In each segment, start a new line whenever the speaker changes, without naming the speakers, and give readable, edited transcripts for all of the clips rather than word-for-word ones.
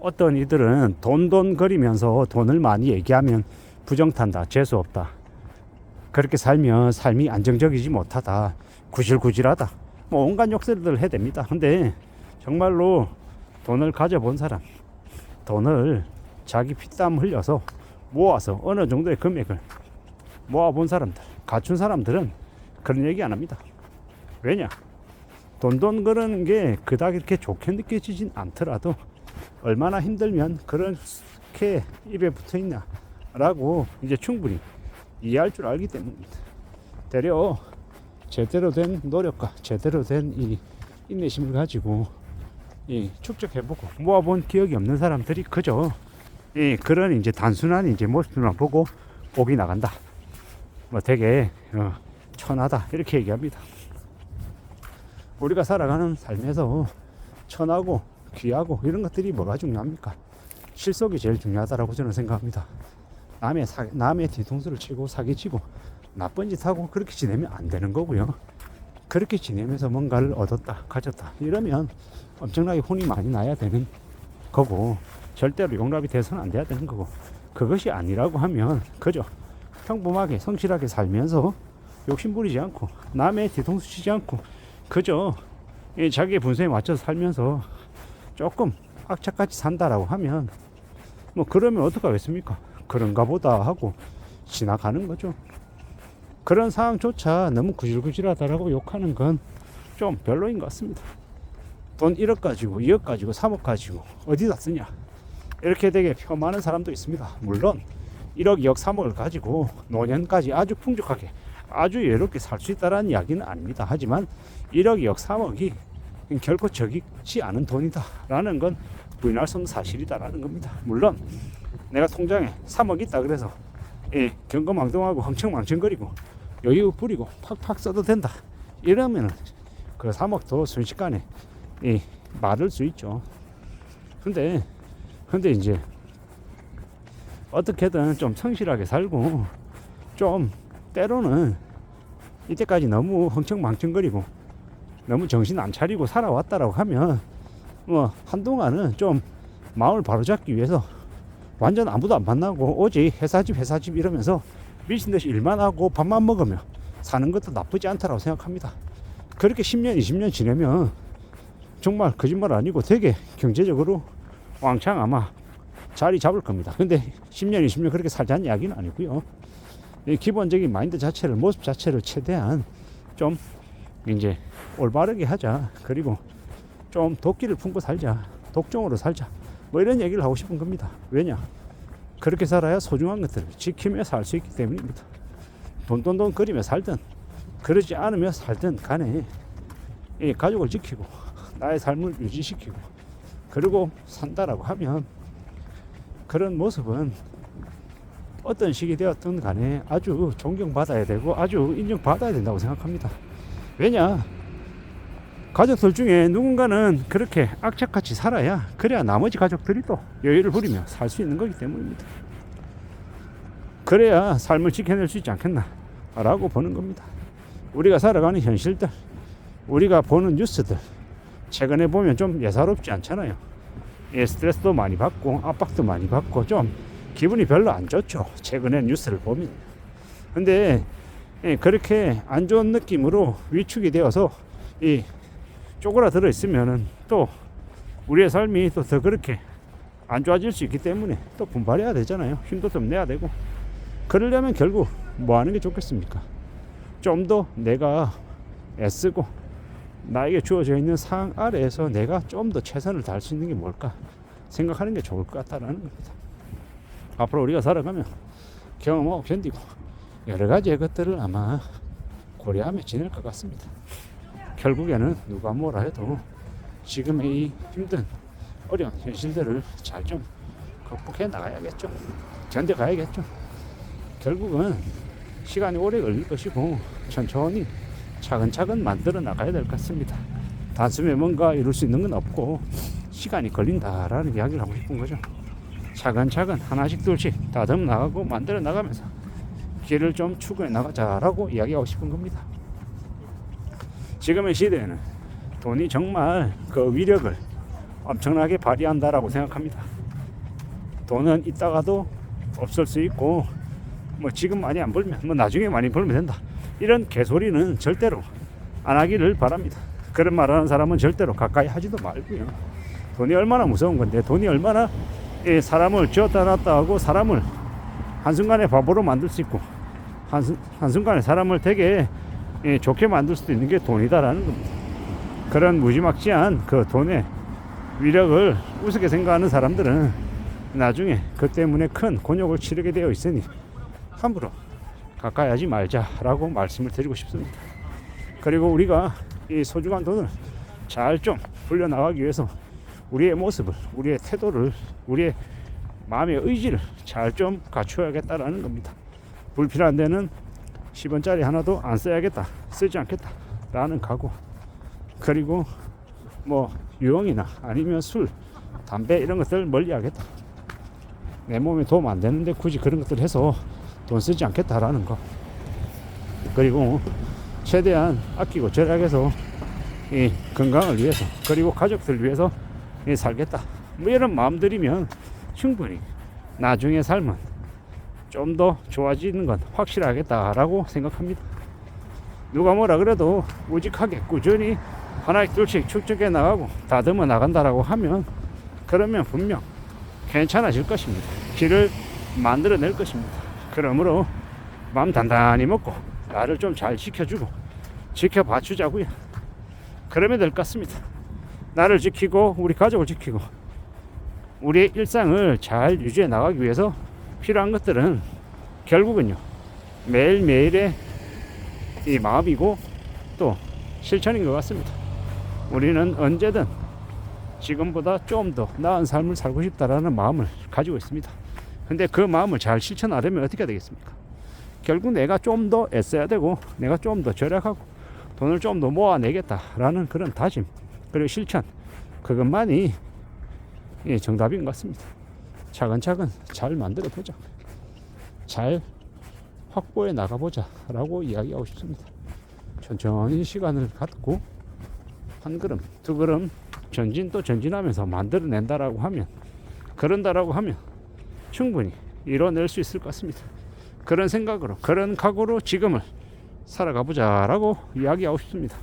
어떤 이들은 돈돈거리면서 돈을 많이 얘기하면 부정탄다, 재수없다, 그렇게 살면 삶이 안정적이지 못하다, 구질구질하다, 뭐 온갖 욕설들을 해댑니다. 근데 정말로 돈을 가져본 사람, 돈을 자기 피땀 흘려서 모아서 어느 정도의 금액을 모아본 사람들, 갖춘 사람들은 그런 얘기 안 합니다. 왜냐? 돈돈 그러는 게 그닥 이렇게 좋게 느껴지진 않더라도 얼마나 힘들면 그렇게 입에 붙어 있나 라고 이제 충분히 이해할 줄 알기 때문입니다. 되려 제대로 된 노력과 제대로 된 이 인내심을 가지고 축적해보고 모아본 기억이 없는 사람들이 그저 그런 이제 단순한 이제 모습만 보고 복이 나간다, 뭐 되게 천하다, 이렇게 얘기합니다. 우리가 살아가는 삶에서 천하고 귀하고 이런 것들이 뭐가 중요합니까? 실속이 제일 중요하다라고 저는 생각합니다. 남의 뒤통수를 치고 사기치고 나쁜 짓 하고 그렇게 지내면 안 되는 거고요. 그렇게 지내면서 뭔가를 얻었다, 가졌다 이러면 엄청나게 혼이 많이 나야 되는 거고, 절대로 용납이 돼서는 안 돼야 되는 거고, 그것이 아니라고 하면 그저 평범하게 성실하게 살면서 욕심부리지 않고 남의 뒤통수 치지 않고 그저 자기의 분수에 맞춰서 살면서 조금 악착같이 산다라고 하면 뭐 그러면 어떡하겠습니까? 그런가 보다 하고 지나가는 거죠. 그런 상황조차 너무 구질구질하다라고 욕하는 건 좀 별로인 것 같습니다. 돈 1억 가지고 2억 가지고 3억 가지고 어디다 쓰냐, 이렇게 되게 폄하하는 사람도 있습니다. 물론 1억 2억 3억을 가지고 노년까지 아주 풍족하게 아주 여유롭게 살 수 있다는 이야기는 아닙니다. 하지만 1억 2억 3억이 결코 적지 않은 돈이다 라는 건 부인할 수 없는 사실이다라는 겁니다. 물론 내가 통장에 3억 있다 그래서 경거망동하고 흥청망청거리고 여유 부리고 팍팍 써도 된다 이러면 그 3억도 순식간에 마를 수 있죠. 근데 이제 어떻게든 좀 성실하게 살고 좀 때로는 이때까지 너무 흥청망청거리고 너무 정신 안 차리고 살아왔다라고 하면 뭐 한동안은 좀 마음을 바로잡기 위해서 완전 아무도 안 만나고 오직 회사집 이러면서 미친듯이 일만 하고 밥만 먹으며 사는 것도 나쁘지 않다라고 생각합니다. 그렇게 10년 20년 지내면 정말 거짓말 아니고 되게 경제적으로 왕창 아마 자리 잡을 겁니다. 근데 10년 20년 그렇게 살자는 이야기는 아니고요. 기본적인 마인드 자체를, 모습 자체를 최대한 좀 이제 올바르게 하자, 그리고 좀 도끼를 품고 살자, 독종으로 살자, 뭐 이런 얘기를 하고 싶은 겁니다. 왜냐? 그렇게 살아야 소중한 것들을 지키며 살 수 있기 때문입니다. 돈돈돈 거리며 살든 그러지 않으며 살든 간에 이 가족을 지키고 나의 삶을 유지시키고 그리고 산다라고 하면 그런 모습은 어떤 식이 되었든 간에 아주 존경받아야 되고 아주 인정받아야 된다고 생각합니다. 왜냐? 가족들 중에 누군가는 그렇게 악착같이 살아야 그래야 나머지 가족들이 또 여유를 부리며 살 수 있는 거기 때문입니다. 그래야 삶을 지켜낼 수 있지 않겠나 라고 보는 겁니다. 우리가 살아가는 현실들, 우리가 보는 뉴스들 최근에 보면 좀 예사롭지 않잖아요. 스트레스도 많이 받고 압박도 많이 받고 좀 기분이 별로 안 좋죠, 최근에 뉴스를 보면. 근데 그렇게 안 좋은 느낌으로 위축이 되어서 쪼그라들어 있으면은 또 우리의 삶이 또 더 그렇게 안 좋아질 수 있기 때문에 또 분발해야 되잖아요. 힘도 좀 내야 되고. 그러려면 결국 뭐 하는 게 좋겠습니까? 좀 더 내가 애쓰고 나에게 주어져 있는 상황 아래에서 내가 좀 더 최선을 다할 수 있는 게 뭘까 생각하는 게 좋을 것 같다라는 겁니다. 앞으로 우리가 살아가면 경험하고 견디고 여러 가지의 것들을 아마 고려하며 지낼 것 같습니다. 결국에는 누가 뭐라 해도 지금의 이 힘든 어려운 현실들을 잘 좀 극복해 나가야겠죠. 견뎌가야겠죠. 결국은 시간이 오래 걸릴 것이고 천천히 차근차근 만들어 나가야 될 것 같습니다. 단숨에 뭔가 이룰 수 있는 건 없고 시간이 걸린다라는 이야기를 하고 싶은 거죠. 차근차근 하나씩 둘씩 다듬어 나가고 만들어 나가면서 길을 좀 추구해 나가자라고 이야기하고 싶은 겁니다. 지금의 시대에는 돈이 정말 그 위력을 엄청나게 발휘한다라고 생각합니다. 돈은 있다가도 없을 수 있고 뭐 지금 많이 안 벌면 뭐 나중에 많이 벌면 된다, 이런 개소리는 절대로 안 하기를 바랍니다. 그런 말하는 사람은 절대로 가까이 하지도 말고요. 돈이 얼마나 무서운 건데, 돈이 얼마나 사람을 쥐었다 놨다 하고 사람을 한순간에 바보로 만들 수 있고 한순간에 사람을 되게 좋게 만들 수도 있는 게 돈이다라는 겁니다. 그런 무지막지한 그 돈의 위력을 우습게 생각하는 사람들은 나중에 그 때문에 큰 곤욕을 치르게 되어 있으니 함부로 가까이 하지 말자라고 말씀을 드리고 싶습니다. 그리고 우리가 이 소중한 돈을 잘 좀 불려나가기 위해서 우리의 모습을, 우리의 태도를, 우리의 마음의 의지를 잘 좀 갖추어야겠다라는 겁니다. 불필요한 데는 10원짜리 하나도 안 써야겠다, 쓰지 않겠다 라는 각오, 그리고 뭐 유흥이나 아니면 술, 담배 이런 것들 멀리 하겠다, 내 몸에 도움 안 되는데 굳이 그런 것들 해서 돈 쓰지 않겠다라는 거, 그리고 최대한 아끼고 절약해서 이 건강을 위해서 그리고 가족들 위해서 살겠다, 뭐 이런 마음들이면 충분히 나중에 삶은 좀 더 좋아지는 건 확실하겠다라고 생각합니다. 누가 뭐라 그래도 우직하게 꾸준히 하나씩 둘씩 축적해 나가고 다듬어 나간다라고 하면 그러면 분명 괜찮아질 것입니다. 길을 만들어낼 것입니다. 그러므로 마음 단단히 먹고 나를 좀 잘 지켜주고 지켜봐 주자고요. 그러면 될 것 같습니다. 나를 지키고 우리 가족을 지키고 우리의 일상을 잘 유지해 나가기 위해서 필요한 것들은 결국은요, 매일매일의 이 마음이고 또 실천인 것 같습니다. 우리는 언제든 지금보다 좀 더 나은 삶을 살고 싶다라는 마음을 가지고 있습니다. 근데 그 마음을 잘 실천하려면 어떻게 되겠습니까? 결국 내가 좀 더 애써야 되고 내가 좀 더 절약하고 돈을 좀 더 모아내겠다라는 그런 다짐, 그리고 실천, 그것만이 정답인 것 같습니다. 차근차근 잘 만들어 보자, 잘 확보해 나가보자 라고 이야기하고 싶습니다. 천천히 시간을 갖고 한 걸음 두 걸음 전진 또 전진하면서 만들어낸다라고 하면, 그런다라고 하면 충분히 이뤄낼 수 있을 것 같습니다. 그런 생각으로, 그런 각오로 지금을 살아가 보자라고 이야기하고 싶습니다.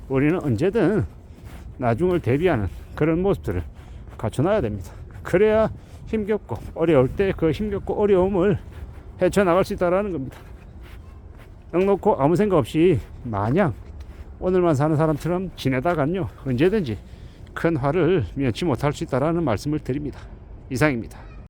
우리는 언제든 나중을 대비하는 그런 모습들을 갖춰놔야 됩니다. 그래야 힘겹고 어려울 때 그 힘겹고 어려움을 헤쳐나갈 수 있다는 겁니다. 넉넉고 아무 생각 없이 마냥 오늘만 사는 사람처럼 지내다간요, 언제든지 큰 화를 면치 못할 수 있다는 말씀을 드립니다. 이상입니다.